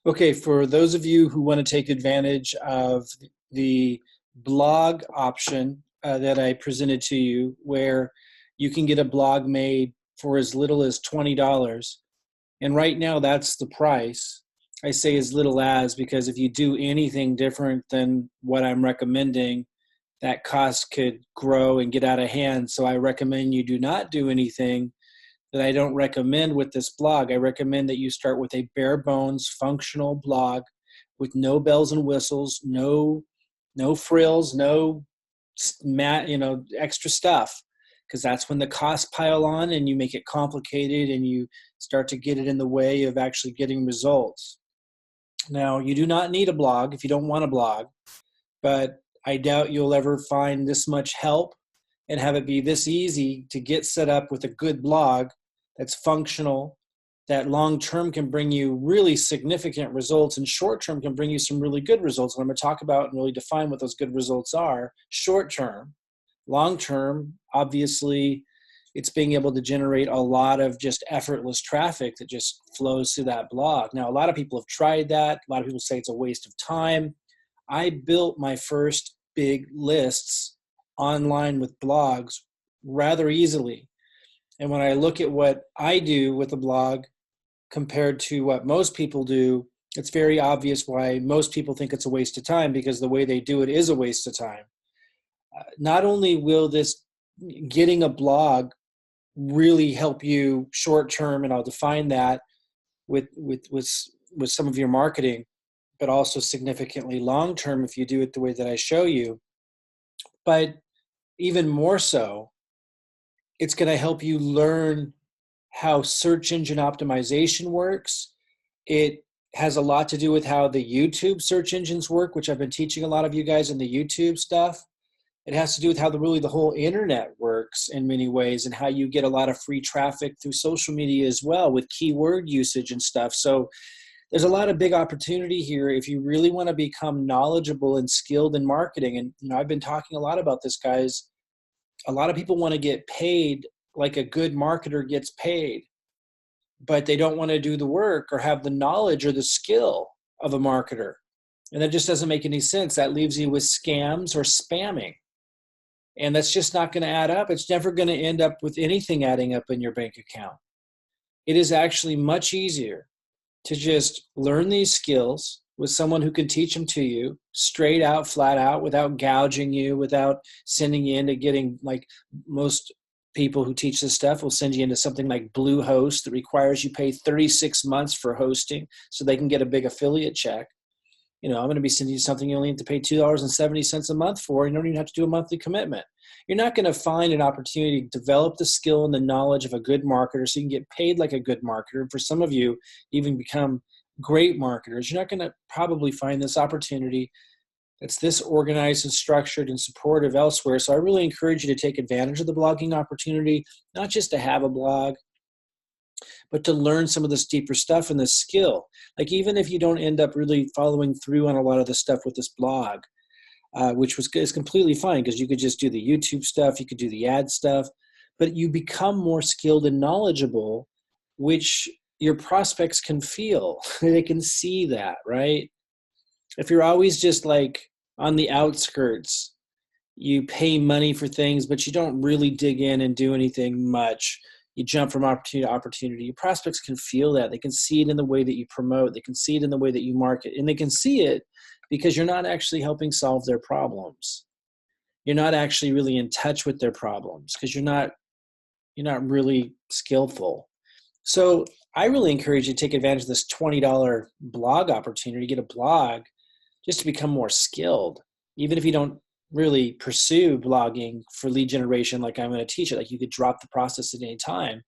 Okay, for those of you who want to take advantage of the blog option that I presented to you, where you can get a blog made for as little as $20, and right now that's the price. I say as little as because if you do anything different than what I'm recommending, that cost could grow and get out of hand. So I recommend you do not do anything that I don't recommend with this blog. I recommend that you start with a bare bones functional blog with no bells and whistles, no frills, no extra stuff, because that's when the costs pile on and you make it complicated and you start to get it in the way of actually getting results. Now, you do not need a blog if you don't want a blog, but I doubt you'll ever find this much help and have it be this easy to get set up with a good blog that's functional, that long term can bring you really significant results, and short term can bring you some really good results. And I'm going to talk about and really define what those good results are. Short term, long term, obviously, it's being able to generate a lot of just effortless traffic that just flows through that blog. Now, a lot of people have tried that. A lot of people say it's a waste of time. I built my first big lists online with blogs rather easily. And when I look at what I do with a blog compared to what most people do, it's very obvious why most people think it's a waste of time, because the way they do it is a waste of time. Not only will this getting a blog really help you short term, and I'll define that with some of your marketing, but also significantly long term if you do it the way that I show you. But even more so, it's going to help you learn how search engine optimization works. It has a lot to do with how the YouTube search engines work, which I've been teaching a lot of you guys in the YouTube stuff. It has to do with how the whole internet works in many ways, and how you get a lot of free traffic through social media as well with keyword usage and stuff. So there's a lot of big opportunity here if you really want to become knowledgeable and skilled in marketing. And I've been talking a lot about this, guys. A lot of people want to get paid like a good marketer gets paid, but they don't want to do the work or have the knowledge or the skill of a marketer. And that just doesn't make any sense. That leaves you with scams or spamming. And that's just not going to add up. It's never going to end up with anything adding up in your bank account. It is actually much easier to just learn these skills with someone who can teach them to you straight out, flat out, without gouging you, without sending you into getting, like most people who teach this stuff will send you into something like Bluehost that requires you pay 36 months for hosting so they can get a big affiliate check. I'm going to be sending you something you only need to pay $2.70 a month for. You don't even have to do a monthly commitment. You're not going to find an opportunity to develop the skill and the knowledge of a good marketer so you can get paid like a good marketer. And for some of you, even become great marketers. You're not going to probably find this opportunity that's this organized and structured and supportive elsewhere. So I really encourage you to take advantage of the blogging opportunity, not just to have a blog, but to learn some of this deeper stuff and this skill. Like, even if you don't end up really following through on a lot of the stuff with this blog, which is completely fine, because you could just do the YouTube stuff, you could do the ad stuff, but you become more skilled and knowledgeable, which your prospects can feel. They can see that, right? If you're always just like on the outskirts, you pay money for things, but you don't really dig in and do anything much. You jump from opportunity to opportunity. Your prospects can feel that. They can see it in the way that you promote. They can see it in the way that you market. And they can see it because you're not actually helping solve their problems. You're not actually really in touch with their problems because you're not really skillful. So I really encourage you to take advantage of this $20 blog opportunity, get a blog just to become more skilled. Even if you don't really pursue blogging for lead generation like I'm going to teach it, like you could drop the process at any time.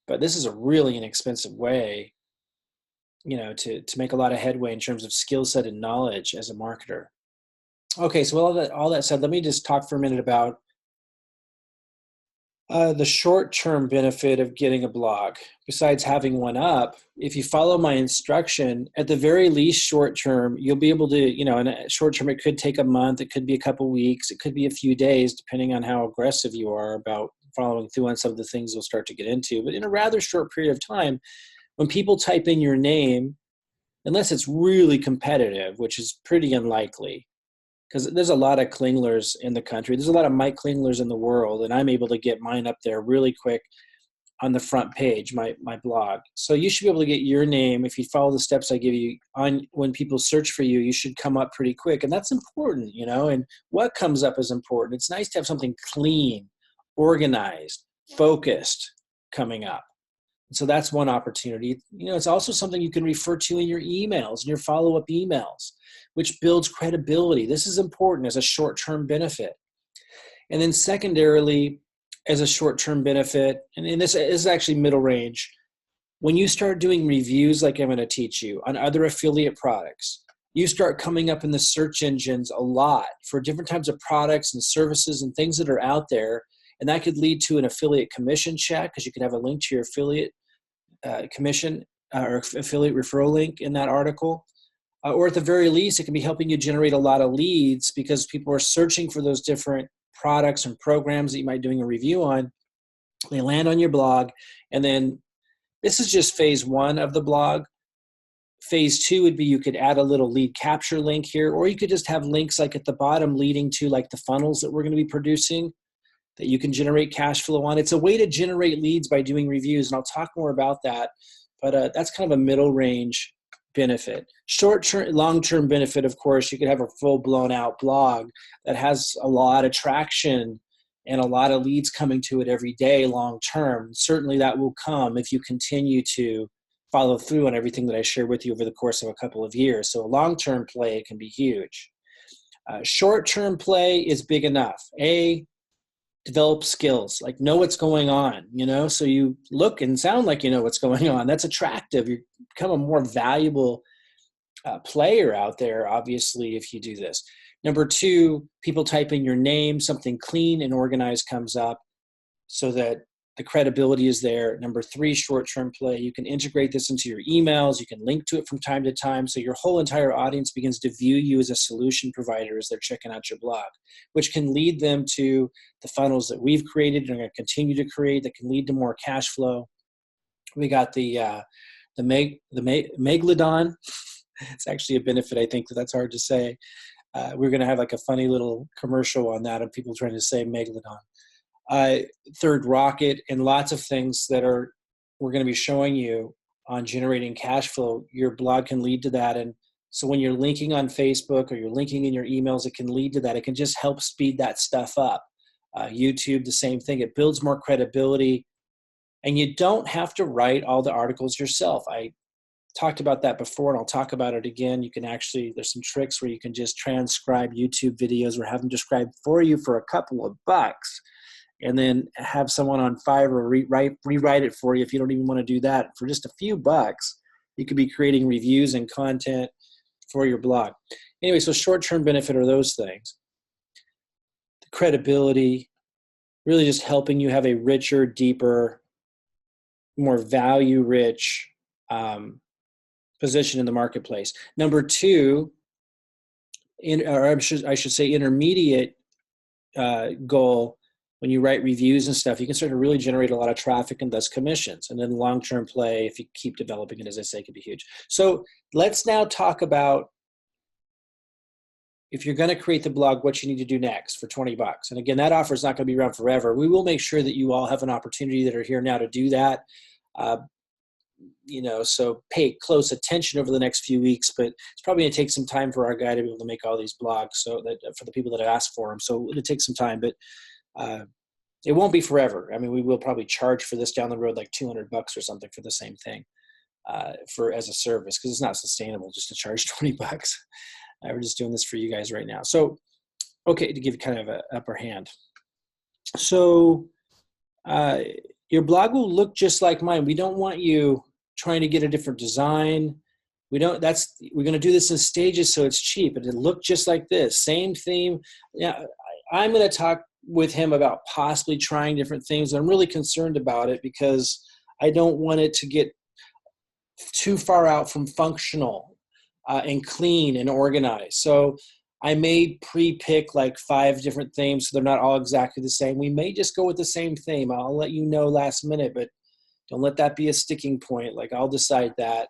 But this is a really inexpensive way, to make a lot of headway in terms of skill set and knowledge as a marketer. Okay, so all that said, let me just talk for a minute about the short-term benefit of getting a blog. Besides having one up, if you follow my instruction, at the very least short-term, you'll be able to, in a short-term, it could take a month, it could be a couple weeks, it could be a few days, depending on how aggressive you are about following through on some of the things we'll start to get into. But in a rather short period of time, when people type in your name, unless it's really competitive, which is pretty unlikely. Because there's a lot of Klinglers in the country. There's a lot of Mike Klinglers in the world, and I'm able to get mine up there really quick on the front page, my blog. So you should be able to get your name if you follow the steps I give you on when people search for you. You should come up pretty quick, and that's important, you know. And what comes up is important. It's nice to have something clean, organized, focused coming up. So that's one opportunity. You know, it's also something you can refer to in your emails and your follow-up emails, which builds credibility. This is important as a short-term benefit. And then secondarily, as a short-term benefit, and this is actually middle range, when you start doing reviews like I'm going to teach you on other affiliate products, you start coming up in the search engines a lot for different types of products and services and things that are out there. And that could lead to an affiliate commission check, because you could have a link to your affiliate commission or affiliate referral link in that article. Or at the very least, it can be helping you generate a lot of leads because people are searching for those different products and programs that you might be doing a review on. They land on your blog. And then this is just phase one of the blog. Phase two would be you could add a little lead capture link here, or you could just have links like at the bottom leading to like the funnels that we're going to be producing that you can generate cash flow on. It's a way to generate leads by doing reviews, and I'll talk more about that. But that's kind of a middle range benefit. Short-term, long-term benefit, of course, you could have a full blown out blog that has a lot of traction and a lot of leads coming to it every day long-term. Certainly that will come if you continue to follow through on everything that I share with you over the course of a couple of years. So a long-term play can be huge. Short-term play is big enough. Develop skills, like know what's going on, you know, so you look and sound like you know what's going on. That's attractive. You become a more valuable player out there, obviously, if you do this. Number two, people type in your name, something clean and organized comes up so that the credibility is there. Number three, short-term play. You can integrate this into your emails. You can link to it from time to time. So your whole entire audience begins to view you as a solution provider as they're checking out your blog, which can lead them to the funnels that we've created and are going to continue to create that can lead to more cash flow. We got the Megalodon. It's actually a benefit. I think that's hard to say. We're going to have like a funny little commercial on that of people trying to say Megalodon. Third rocket, and lots of things that we're going to be showing you on generating cash flow. Your blog can lead to that. And so when you're linking on Facebook or you're linking in your emails, it can lead to that. It can just help speed that stuff up. YouTube, the same thing. It builds more credibility, and you don't have to write all the articles yourself. I talked about that before, and I'll talk about it again. You can actually, there's some tricks where you can just transcribe YouTube videos or have them described for you for a couple of bucks, and then have someone on Fiverr rewrite it for you. If you don't even want to do that, for just a few bucks, you could be creating reviews and content for your blog. Anyway, so short-term benefit are those things. The credibility, really just helping you have a richer, deeper, more value-rich position in the marketplace. Number two, I should say intermediate goal, when you write reviews and stuff, you can start to really generate a lot of traffic and thus commissions. And then long-term play, if you keep developing it, as I say, can be huge. So let's now talk about, if you're going to create the blog, what you need to do next for 20 bucks. And again, that offer is not going to be around forever. We will make sure that you all have an opportunity that are here now to do that. So pay close attention over the next few weeks, but it's probably going to take some time for our guy to be able to make all these blogs, so that for the people that have asked for them. So it'll take some time, but it won't be forever. I mean, we will probably charge for this down the road, like $200 or something for the same thing as a service, because it's not sustainable just to charge 20 bucks. We're just doing this for you guys right now. So, okay, to give you kind of an upper hand. So your blog will look just like mine. We don't want you trying to get a different design. We're going to do this in stages so it's cheap. It'll look just like this, same theme. Yeah, I'm going to talk with him about possibly trying different things. I'm really concerned about it because I don't want it to get too far out from functional and clean and organized. So I may pre-pick like 5 different themes so they're not all exactly the same. We may just go with the same theme. I'll let you know last minute, but don't let that be a sticking point. Like, I'll decide that.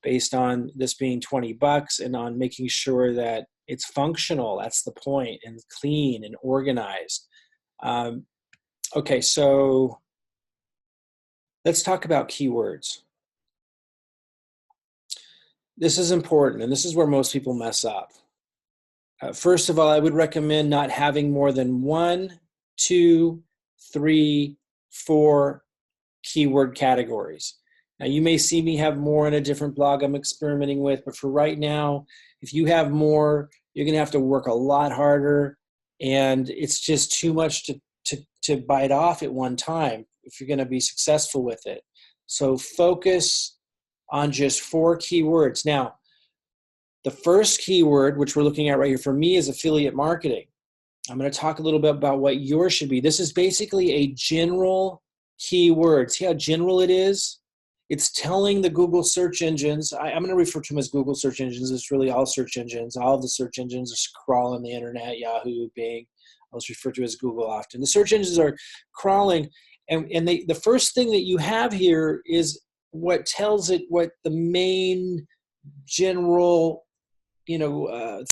based on this being 20 bucks and on making sure that it's functional. That's the point, and clean and organized. Okay, so let's talk about keywords. This is important, and this is where most people mess up. First of all, I would recommend not having more than 1, 2, 3, 4 keyword categories. Now, you may see me have more in a different blog I'm experimenting with, but for right now, if you have more, you're going to have to work a lot harder, and it's just too much to bite off at one time if you're going to be successful with it. So focus on just 4 keywords. Now, the first keyword, which we're looking at right here for me, is affiliate marketing. I'm going to talk a little bit about what yours should be. This is basically a general keyword. See how general it is? It's telling the Google search engines, I'm going to refer to them as Google search engines. It's really all search engines. All of the search engines are crawling the internet, Yahoo, Bing. I was referred to as Google often. The search engines are crawling, and the first thing that you have here is what tells it what the main general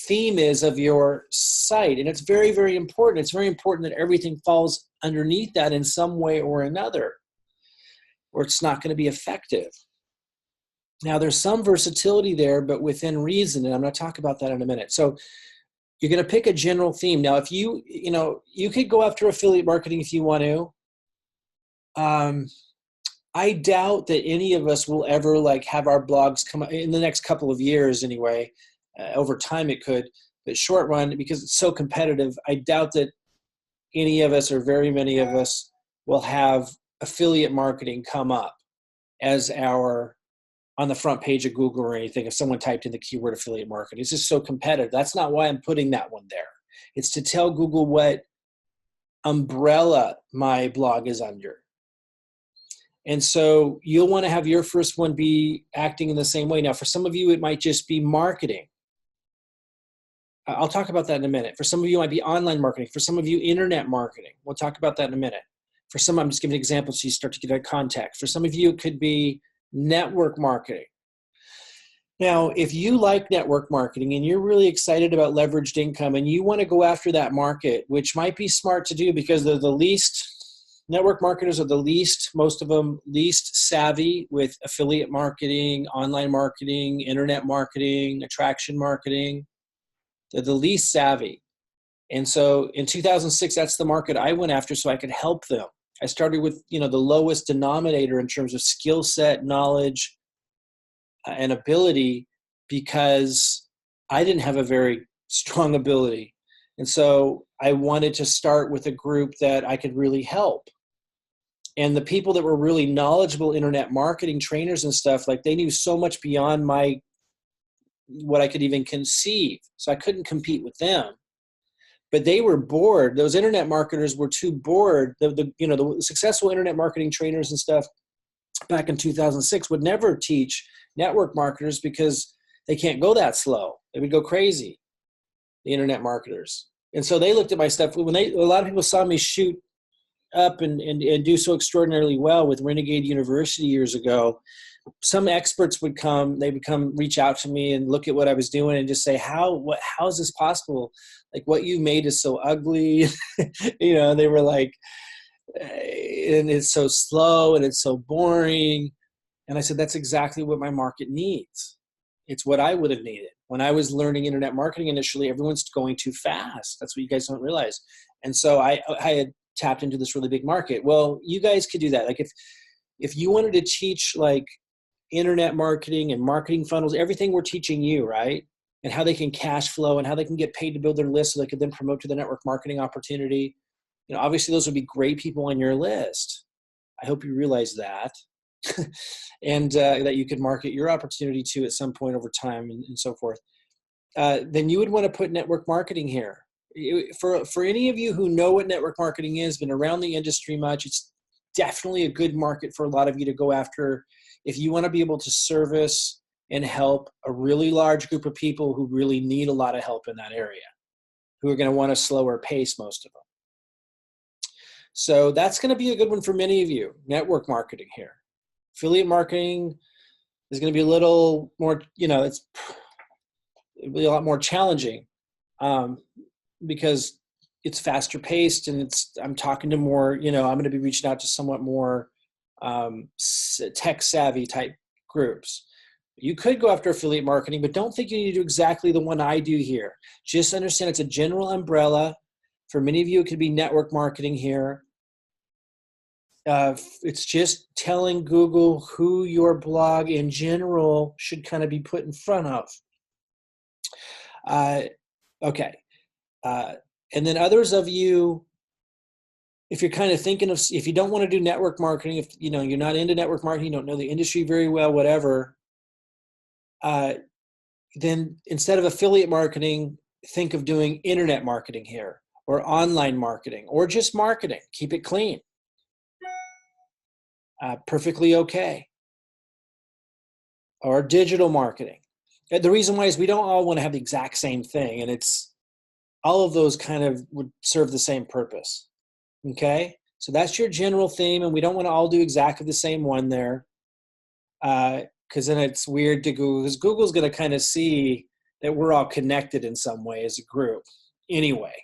theme is of your site. And it's very, very important. It's very important that everything falls underneath that in some way or another, or it's not going to be effective. Now, there's some versatility there, but within reason, and I'm going to talk about that in a minute. So you're going to pick a general theme. Now, if you could go after affiliate marketing if you want to. I doubt that any of us will ever have our blogs come in the next couple of years anyway. Over time it could, but short run, because it's so competitive, I doubt that any of us or very many of us will have affiliate marketing come up as on the front page of Google or anything if someone typed in the keyword affiliate marketing. It's just so competitive. That's not why I'm putting that one there. It's to tell Google what umbrella my blog is under. And so you'll want to have your first one be acting in the same way. Now, for some of you, it might just be marketing. I'll talk about that in a minute. For some of you, it might be online marketing. For some of you, internet marketing. We'll talk about that in a minute. For some, I'm just giving examples so you start to get that context. For some of you, it could be network marketing. Now, if you like network marketing and you're really excited about leveraged income and you want to go after that market, which might be smart to do because they're the least, network marketers are the least, most of them least savvy with affiliate marketing, online marketing, internet marketing, attraction marketing. They're the least savvy. And so in 2006, that's the market I went after so I could help them. I started with the lowest denominator in terms of skill set, knowledge, and ability because I didn't have a very strong ability. And so I wanted to start with a group that I could really help. And the people that were really knowledgeable internet marketing trainers and stuff, they knew so much beyond what I could even conceive. So I couldn't compete with them. But they were bored. Those internet marketers were too bored. The successful internet marketing trainers and stuff back in 2006 would never teach network marketers because they can't go that slow. They would go crazy, the internet marketers. And so they looked at my stuff. A lot of people saw me shoot up and do so extraordinarily well with Renegade University years ago. Some experts would reach out to me and look at what I was doing and just say, how is this possible? What you made is so ugly. They were like, and it's so slow and it's so boring. And I said, that's exactly what my market needs. It's what I would have needed. When I was learning internet marketing initially, everyone's going too fast. That's what you guys don't realize. And so I had tapped into this really big market. Well, you guys could do that. If you wanted to teach internet marketing and marketing funnels, everything we're teaching you, right? And how they can cash flow and how they can get paid to build their list so they could then promote to the network marketing opportunity. Obviously those would be great people on your list. I hope you realize that. And that you could market your opportunity to at some point over time and so forth. Then you would want to put network marketing here. For any of you who know what network marketing is, been around the industry much, it's definitely a good market for a lot of you to go after if you want to be able to service and help a really large group of people who really need a lot of help in that area, who are going to want a slower pace, most of them. So that's going to be a good one for many of you, network marketing here. Affiliate marketing, is going to be a little more, it'll be a lot more challenging, because it's faster paced, and I'm talking to more, I'm going to be reaching out to somewhat more tech savvy type groups. You could go after affiliate marketing, but don't think you need to do exactly the one I do here. Just understand it's a general umbrella. For many of you, it could be network marketing here. It's just telling Google who your blog in general should kind of be put in front of. Okay. And then others of you, if you're kind of thinking of, if you don't want to do network marketing, if you're not into network marketing, you don't know the industry very well, whatever, then instead of affiliate marketing, think of doing internet marketing here, or online marketing, or just marketing. Keep it clean. Perfectly okay. Or digital marketing. The reason why is we don't all want to have the exact same thing, and it's all of those kind of would serve the same purpose. Okay, so that's your general theme, and we don't want to all do exactly the same one there, because then it's weird to Google, because Google's going to kind of see that we're all connected in some way as a group anyway.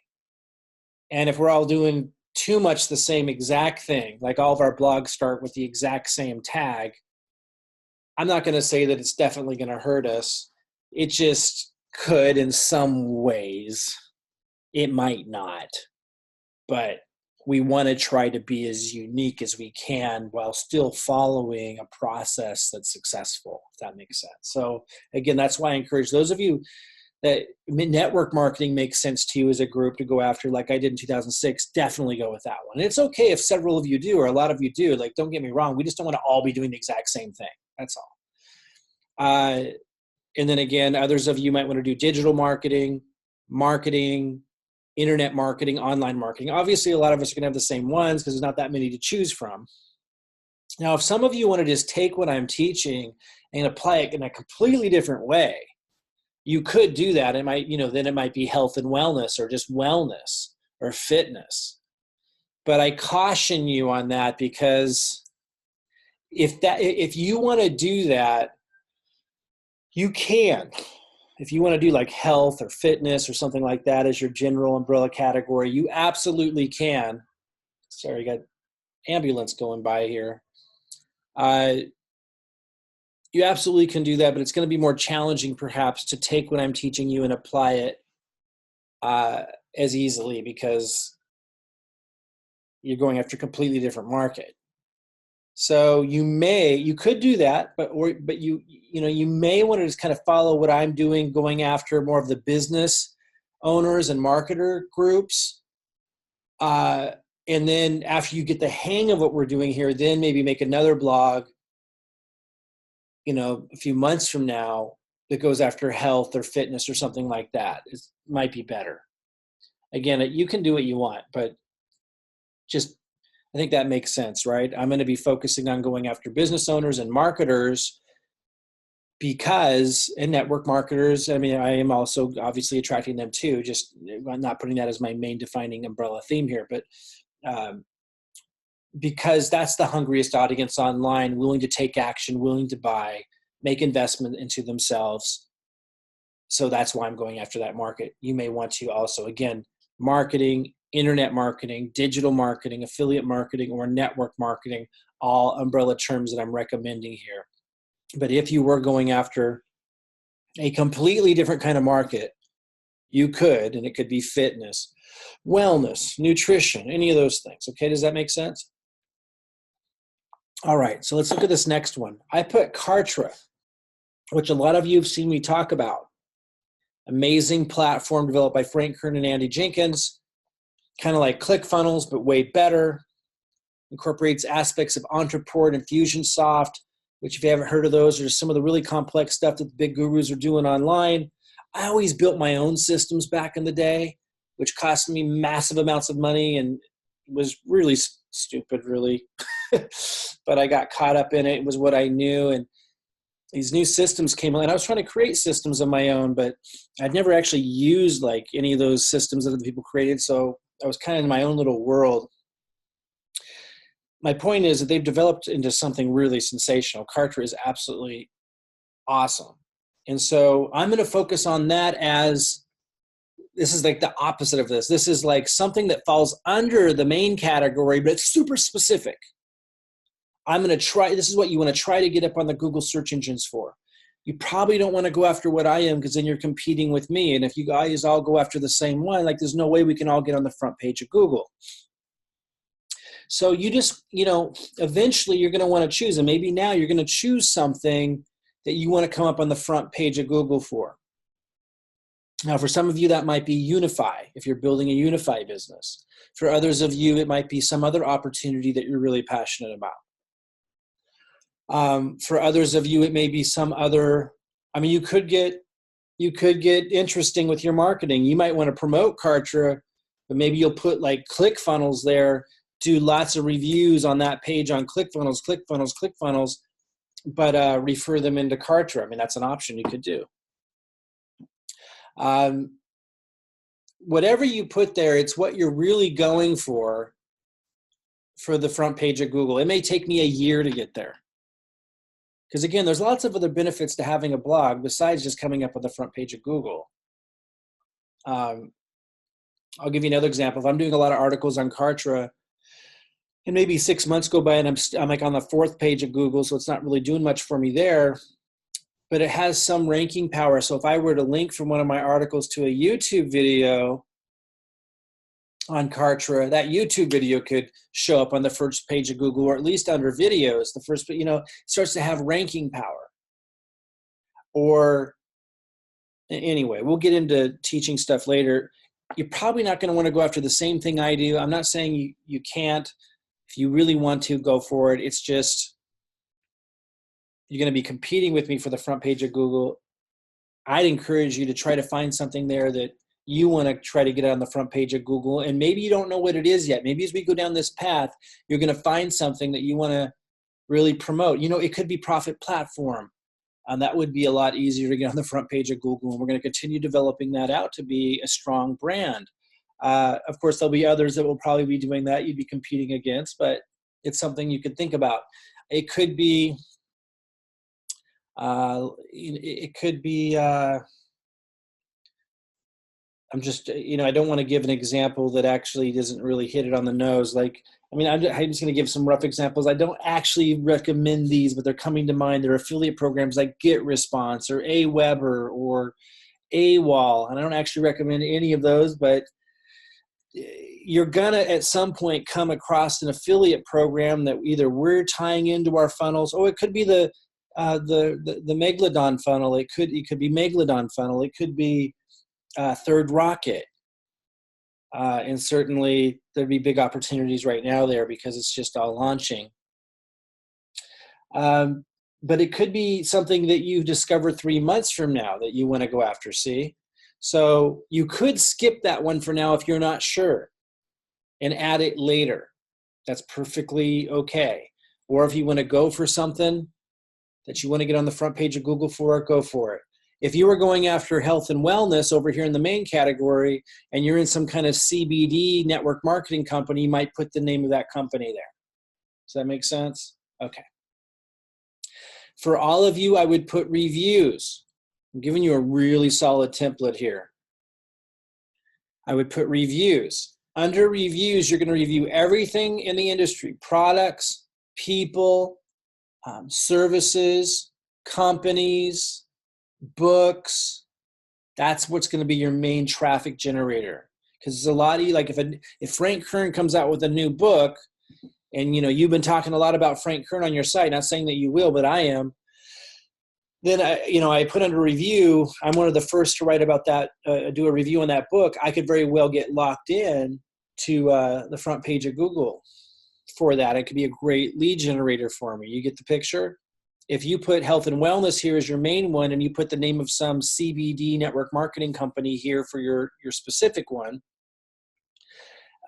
And if we're all doing too much the same exact thing, like all of our blogs start with the exact same tag, I'm not going to say that it's definitely going to hurt us. It just could in some ways. It might not. But we want to try to be as unique as we can while still following a process that's successful, if that makes sense. So again, that's why I encourage those of you that network marketing makes sense to you as a group to go after, like I did in 2006, definitely go with that one. And it's okay if several of you do, or a lot of you do. Like, don't get me wrong. We just don't want to all be doing the exact same thing. That's all. And then again, others of you might want to do digital marketing, internet marketing, online marketing. Obviously, a lot of us are going to have the same ones because there's not that many to choose from. Now, if some of you want to just take what I'm teaching and apply it in a completely different way, you could do that. It might, then it might be health and wellness, or just wellness or fitness. But I caution you on that, because if you want to do that, you can. If you want to do like health or fitness or something like that as your general umbrella category, you absolutely can. Sorry, I got ambulance going by here. You absolutely can do that, but it's going to be more challenging perhaps to take what I'm teaching you and apply it as easily, because you're going after a completely different market. So you could do that, but you may want to just kind of follow what I'm doing, going after more of the business owners and marketer groups. And then after you get the hang of what we're doing here, then maybe make another blog, a few months from now, that goes after health or fitness or something like that. It might be better. Again, you can do what you want, but I think that makes sense, right? I'm going to be focusing on going after business owners and marketers, and network marketers. I mean, I am also obviously attracting them too, just not putting that as my main defining umbrella theme here, but because that's the hungriest audience online, willing to take action, willing to buy, make investment into themselves. So that's why I'm going after that market. You may want to also, again, marketing, internet marketing, digital marketing, affiliate marketing, or network marketing, all umbrella terms that I'm recommending here. But if you were going after a completely different kind of market, you could, and it could be fitness, wellness, nutrition, any of those things. Okay, does that make sense? All right, so let's look at this next one. I put Kartra, which a lot of you have seen me talk about. Amazing platform developed by Frank Kern and Andy Jenkins, kind of like ClickFunnels, but way better. Incorporates aspects of Entreport and Fusionsoft, which if you haven't heard of those, are some of the really complex stuff that the big gurus are doing online. I always built my own systems back in the day, which cost me massive amounts of money and was really stupid, really. But I got caught up in it. It was what I knew. And these new systems came along. I was trying to create systems of my own, but I'd never actually used like any of those systems that other people created. So I was kind of in my own little world. My point is that they've developed into something really sensational. Kartra is absolutely Awesome. And so I'm going to focus on that as, this is like the opposite of this. This is like something that falls under the main category, but it's super specific. I'm going to try, this is what you want to try to get up on the Google search engines for. You probably don't want to go after what I am, because then you're competing with me. And if you guys all go after the same one, like there's no way we can all get on the front page of Google. So you just, eventually you're going to want to choose, and maybe now you're going to choose something that you want to come up on the front page of Google for. Now, for some of you, that might be Unify, if you're building a Unify business. For others of you, it might be some other opportunity that you're really passionate about. For others of you, it may be some other, you could get interesting with your marketing. You might want to promote Kartra, but maybe you'll put like ClickFunnels there, do lots of reviews on that page on ClickFunnels, but refer them into Kartra. That's an option you could do. Whatever you put there, it's what you're really going for the front page of Google. It may take me a year to get there. Because again, there's lots of other benefits to having a blog besides just coming up on the front page of Google. I'll give you another example. If I'm doing a lot of articles on Kartra, and maybe 6 months go by and I'm like on the 4th page of Google, so it's not really doing much for me there, but it has some ranking power. So if I were to link from one of my articles to a YouTube video on Kartra, that YouTube video could show up on the first page of Google, or at least under videos, the first, starts to have ranking power. Or anyway, we'll get into teaching stuff later. You're probably not going to want to go after the same thing I do. I'm not saying you can't. If you really want to, go for it. It's just, you're going to be competing with me for the front page of Google. I'd encourage you to try to find something there that you want to try to get on the front page of Google. And maybe you don't know what it is yet. Maybe as we go down this path, you're going to find something that you want to really promote. It could be Profit Platform. That would be a lot easier to get on the front page of Google. And we're going to continue developing that out to be a strong brand. Of course, there'll be others that will probably be doing that you'd be competing against, but it's something you could think about. It could be, I'm just, I don't want to give an example that actually doesn't really hit it on the nose. I'm just going to give some rough examples. I don't actually recommend these, but they're coming to mind. They're affiliate programs like GetResponse or Aweber or AWOL. And I don't actually recommend any of those, but you're going to at some point come across an affiliate program that either we're tying into our funnels, or it could be the Megalodon funnel. It could be Megalodon funnel. It could be Third Rocket. And certainly there'd be big opportunities right now there because it's just all launching. But it could be something that you discover 3 months from now that you want to go after, see? So you could skip that one for now if you're not sure and add it later. That's perfectly okay. Or if you want to go for something that you want to get on the front page of Google for, go for it. If you were going after health and wellness over here in the main category and you're in some kind of CBD network marketing company, you might put the name of that company there. Does that make sense? Okay. For all of you, I would put reviews. I'm giving you a really solid template here. I would put reviews. Under reviews, you're going to review everything in the industry: products, people, services, companies, books. That's what's going to be your main traffic generator. Because there's a lot of you, like if Frank Kern comes out with a new book, and you've been talking a lot about Frank Kern on your site, not saying that you will, but I am, then I put under review, I'm one of the first to write about that, do a review on that book. I could very well get locked in to the front page of Google for that. It could be a great lead generator for me. You get the picture? If you put health and wellness here as your main one, and you put the name of some CBD network marketing company here for your specific one,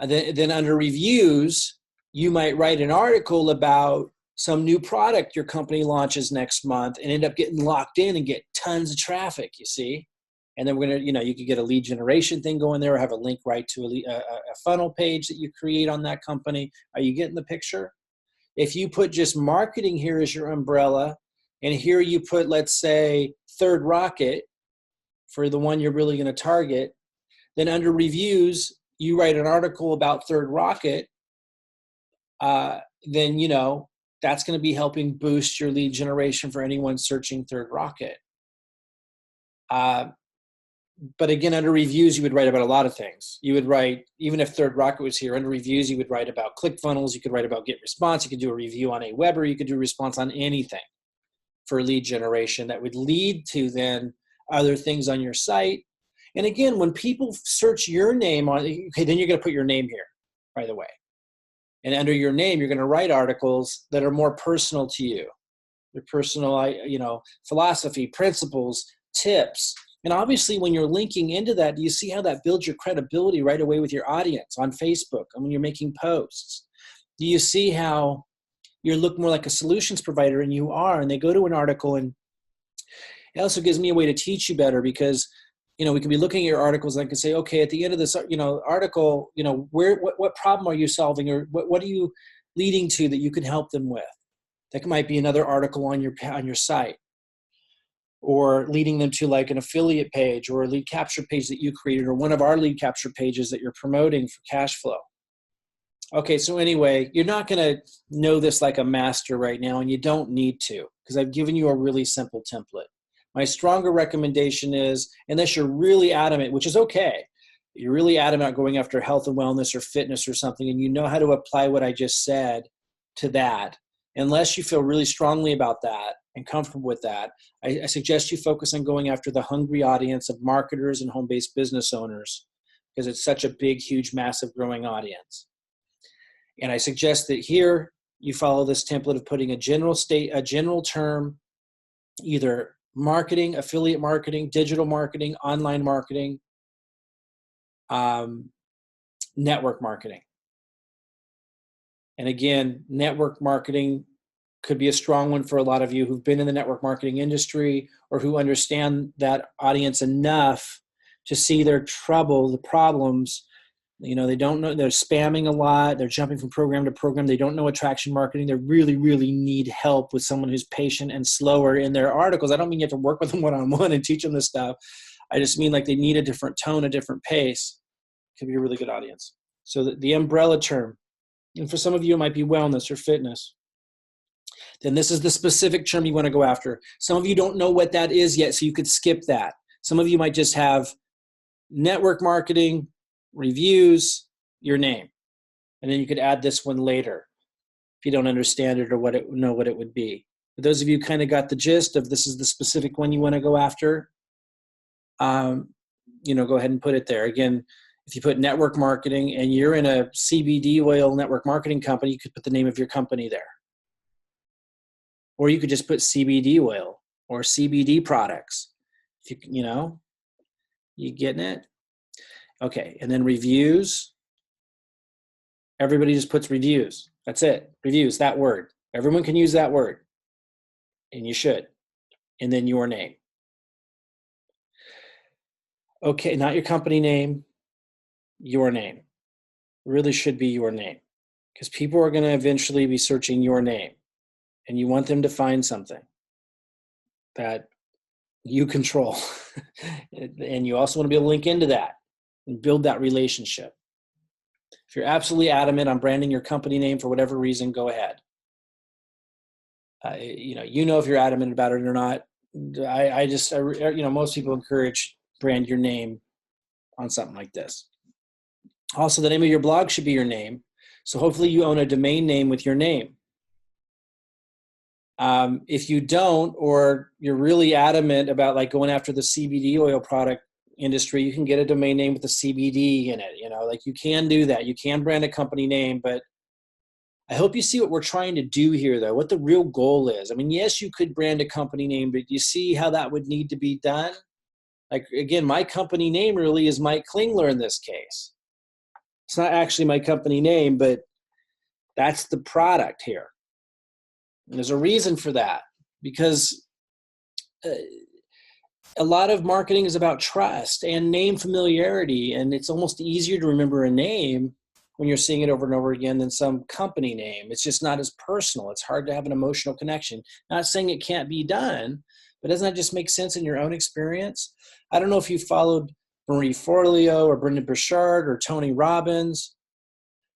then under reviews, you might write an article about some new product your company launches next month and end up getting locked in and get tons of traffic, you see? And then we're going to, you could get a lead generation thing going there, or have a link right to a funnel page that you create on that company. Are you getting the picture? If you put just marketing here as your umbrella, and here you put, let's say, Third Rocket for the one you're really going to target, then under reviews, you write an article about Third Rocket, then, you know, that's going to be helping boost your lead generation for anyone searching Third Rocket. But again, under reviews, you would write about a lot of things. You would write, even if Third Rocket was here, under reviews, you would write about ClickFunnels. You could write about Get Response. You could do a review on Aweber. You could do a response on anything for lead generation that would lead to then other things on your site. And again, when people search your name on, okay, then you're going to put your name here, by the way. And under your name, you're going to write articles that are more personal to you. Your personal, you know, philosophy, principles, tips. And obviously, when you're linking into that, do you see how that builds your credibility right away with your audience on Facebook and when you're making posts? Do you see how you look more like a solutions provider, and you are, and they go to an article, and it also gives me a way to teach you better because, you know, we can be looking at your articles and I can say, okay, at the end of this, you know, article, you know, what problem are you solving, or what are you leading to that you can help them with? That might be another article on your site, or leading them to like an affiliate page or a lead capture page that you created, or one of our lead capture pages that you're promoting for cash flow. Okay, so anyway, you're not going to know this like a master right now, and you don't need to, because I've given you a really simple template. My stronger recommendation is, unless you're really adamant, which is okay, you're really adamant about going after health and wellness or fitness or something, and you know how to apply what I just said to that, unless you feel really strongly about that and comfortable with that, I suggest you focus on going after the hungry audience of marketers and home-based business owners, because it's such a big, huge, massive growing audience. And I suggest that here you follow this template of putting a general term, either marketing, affiliate marketing, digital marketing, online marketing, network marketing. And again, network marketing could be a strong one for a lot of you who've been in the network marketing industry, or who understand that audience enough to see their trouble, the problems. You know, they don't know, they're spamming a lot. They're jumping from program to program. They don't know attraction marketing. They really, really need help with someone who's patient and slower in their articles. I don't mean you have to work with them one-on-one and teach them this stuff. I just mean like they need a different tone, a different pace. Could be a really good audience. So the umbrella term, and for some of you, it might be wellness or fitness. Then this is the specific term you want to go after. Some of you don't know what that is yet, so you could skip that. Some of you might just have network marketing, reviews, your name. And then you could add this one later if you don't understand it or know what it would be. For those of you who kind of got the gist of this is the specific one you want to go after, you know, go ahead and put it there. Again, if you put network marketing and you're in a CBD oil network marketing company, you could put the name of your company there. Or you could just put CBD oil or CBD products. If you know, you getting it? Okay, and then reviews. Everybody just puts reviews. That's it. Reviews, that word. Everyone can use that word. And you should. And then your name. Okay, not your company name, your name. It really should be your name. Because people are going to eventually be searching your name. And you want them to find something that you control. And you also want to be able to link into that and build that relationship. If you're absolutely adamant on branding your company name for whatever reason, go ahead. You know if you're adamant about it or not. Most people encourage brand your name on something like this. Also, the name of your blog should be your name. So hopefully you own a domain name with your name. If you don't, or you're really adamant about like going after the CBD oil product industry, you can get a domain name with the CBD in it. You know, like you can do that. You can brand a company name, but I hope you see what we're trying to do here, though, what the real goal is. I mean, yes, you could brand a company name, but you see how that would need to be done? Like, again, my company name really is Mike Klingler in this case. It's not actually my company name, but that's the product here. And there's a reason for that, because a lot of marketing is about trust and name familiarity, and it's almost easier to remember a name when you're seeing it over and over again than some company name. It's just not as personal. It's hard to have an emotional connection. Not saying it can't be done, but doesn't that just make sense in your own experience? I don't know if you followed Marie Forleo or Brendan Burchard or Tony Robbins,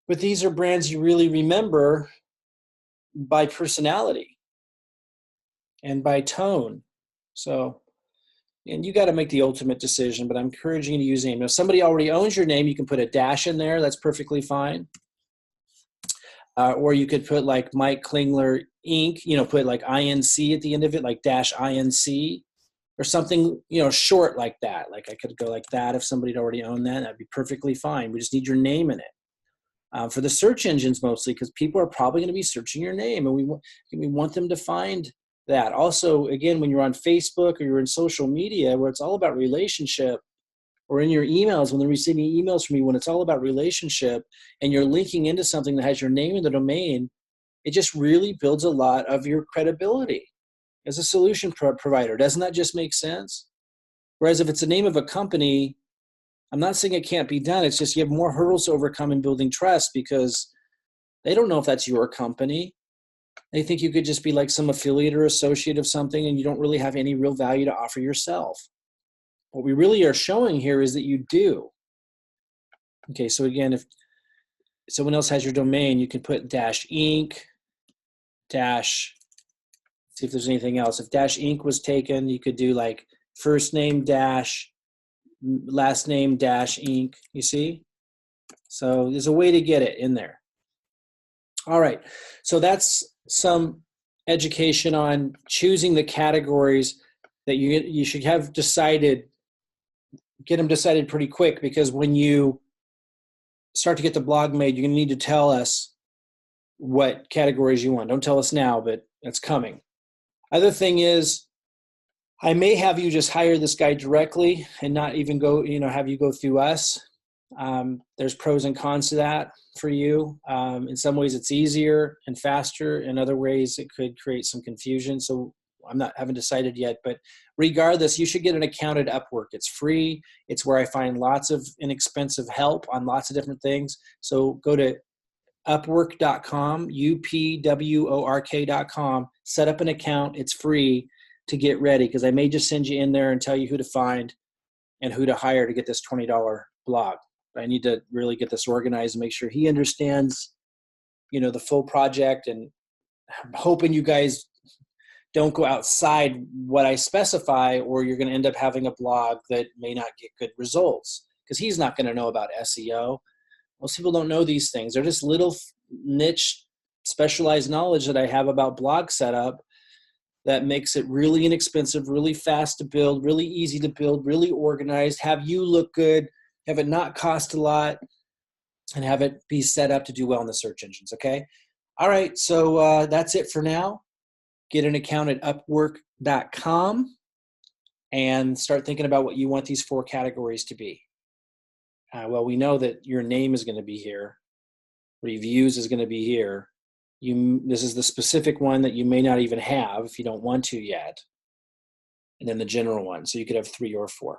but these are brands you really remember by personality and by tone. So, and you got to make the ultimate decision, but I'm encouraging you to use name. Now, if somebody already owns your name, you can put a dash in there. That's perfectly fine. Or you could put like Mike Klingler Inc., put like INC at the end of it, like dash INC or something, short like that. Like I could go like that if somebody'd already owned that. That'd be perfectly fine. We just need your name in it. For the search engines mostly, because people are probably going to be searching your name, and we want them to find that. Also, again, when you're on Facebook or you're in social media where it's all about relationship, or in your emails, when they're receiving emails from you, when it's all about relationship and you're linking into something that has your name in the domain, it just really builds a lot of your credibility as a solution provider. Doesn't that just make sense? Whereas if it's the name of a company, I'm not saying it can't be done. It's just you have more hurdles to overcome in building trust because they don't know if that's your company. They think you could just be like some affiliate or associate of something and you don't really have any real value to offer yourself. What we really are showing here is that you do. Okay, so again, if someone else has your domain, you can put dash Inc, dash, see if there's anything else. If dash Inc was taken, you could do like first name dash, last name dash Inc, you see? So there's a way to get it in there. All right, so that's some education on choosing the categories that you should have decided, get them decided pretty quick, because when you start to get the blog made, you're going to need to tell us what categories you want. Don't tell us now, but it's coming. Other thing is, I may have you just hire this guy directly and not even go, have you go through us. There's pros and cons to that for you. In some ways it's easier and faster. In other ways it could create some confusion. So haven't decided yet, but regardless, you should get an account at Upwork. It's free. It's where I find lots of inexpensive help on lots of different things. So go to upwork.com, upwork.com, set up an account. It's free to get ready, because I may just send you in there and tell you who to find and who to hire to get this $20 blog. But I need to really get this organized and make sure he understands, the full project, and I'm hoping you guys don't go outside what I specify, or you're going to end up having a blog that may not get good results, because he's not going to know about SEO. Most people don't know these things. They're just little niche specialized knowledge that I have about blog setup that makes it really inexpensive, really fast to build, really easy to build, really organized, have you look good, have it not cost a lot, and have it be set up to do well in the search engines, okay? All right, so that's it for now. Get an account at upwork.com and start thinking about what you want these 4 categories to be. Well, we know that your name is going to be here. Reviews is going to be here. This is the specific one that you may not even have if you don't want to yet. And then the general one. So you could have 3 or 4.